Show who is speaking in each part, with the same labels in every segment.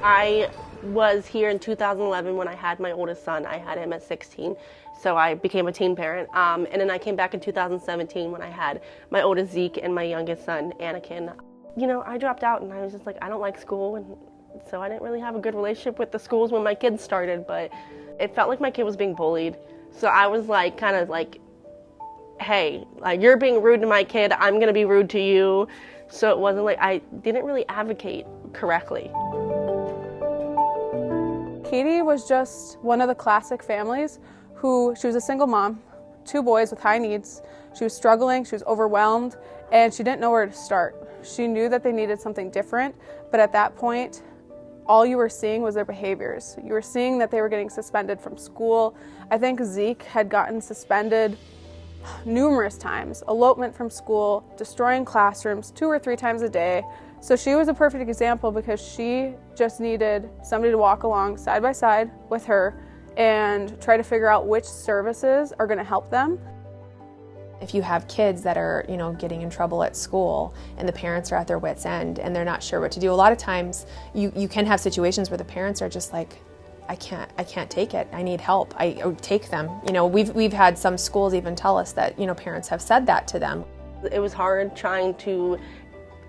Speaker 1: I was here in 2011 when I had my oldest son. I had him at 16, so I became a teen parent. And then I came back in 2017 when I had my oldest Zeke and my youngest son, Anakin. You know, I dropped out and I was just like, I don't like school, and so I didn't really have a good relationship with the schools when my kids started, but it felt like my kid was being bullied. So I was like, kind of like, hey, like, you're being rude to my kid, I'm gonna be rude to you. So it wasn't like, I didn't really advocate correctly.
Speaker 2: Katie was just one of the classic families she was a single mom, 2 boys with high needs. She was struggling, she was overwhelmed, and she didn't know where to start. She knew that they needed something different, but at that point, all you were seeing was their behaviors. You were seeing that they were getting suspended from school. I think Zeke had gotten suspended numerous times, elopement from school, destroying classrooms 2 or 3 times a day. So she was a perfect example because she just needed somebody to walk along side by side with her and try to figure out which services are going to help them.
Speaker 3: If you have kids that are, getting in trouble at school and the parents are at their wits' end and they're not sure what to do, a lot of times you can have situations where the parents are just like, I can't take it. I need help. Take them. We've had some schools even tell us that, parents have said that to them.
Speaker 1: It was hard trying to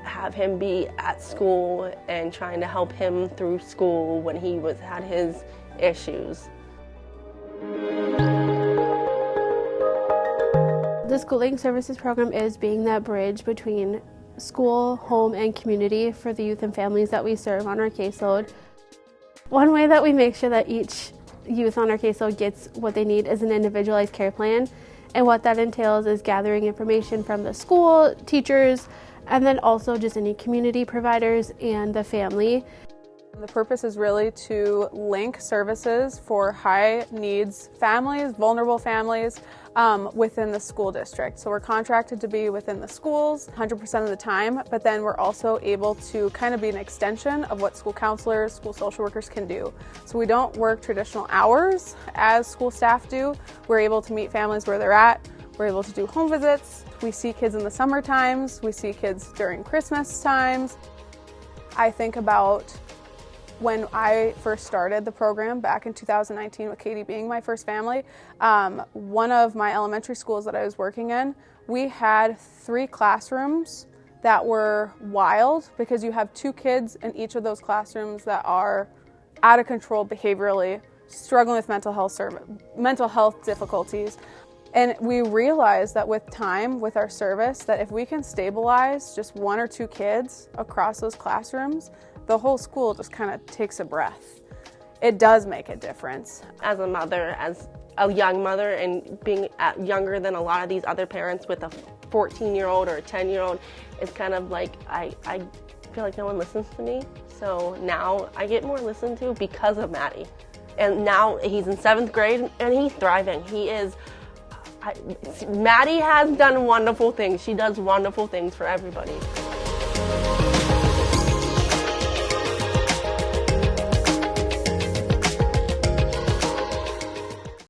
Speaker 1: have him be at school and trying to help him through school when he had his issues.
Speaker 4: The Schooling Services Program is being that bridge between school, home, and community for the youth and families that we serve on our caseload. One way that we make sure that each youth on our caseload gets what they need is an individualized care plan. And what that entails is gathering information from the school, teachers, and then also just any community providers and the family.
Speaker 2: The purpose is really to link services for high needs families, vulnerable families, within the school district. So we're contracted to be within the schools 100% of the time, but then we're also able to kind of be an extension of what school counselors, school social workers can do. So we don't work traditional hours as school staff do. We're able to meet families where they're at. We're able to do home visits. We see kids in the summer times. We see kids during Christmas times. I think about when I first started the program back in 2019 with Katie being my first family, one of my elementary schools that I was working in, we had 3 classrooms that were wild because you have 2 kids in each of those classrooms that are out of control behaviorally, struggling with mental health difficulties. And we realized that with time, with our service, that if we can stabilize just 1 or 2 kids across those classrooms, the whole school just kind of takes a breath. It does make a difference.
Speaker 1: As a mother, as a young mother, and being younger than a lot of these other parents with a 14-year-old or a 10-year-old, it's kind of like I feel like no one listens to me. So now I get more listened to because of Maddie. And now he's in 7th grade and he's thriving. Maddie has done wonderful things. She does wonderful things for everybody.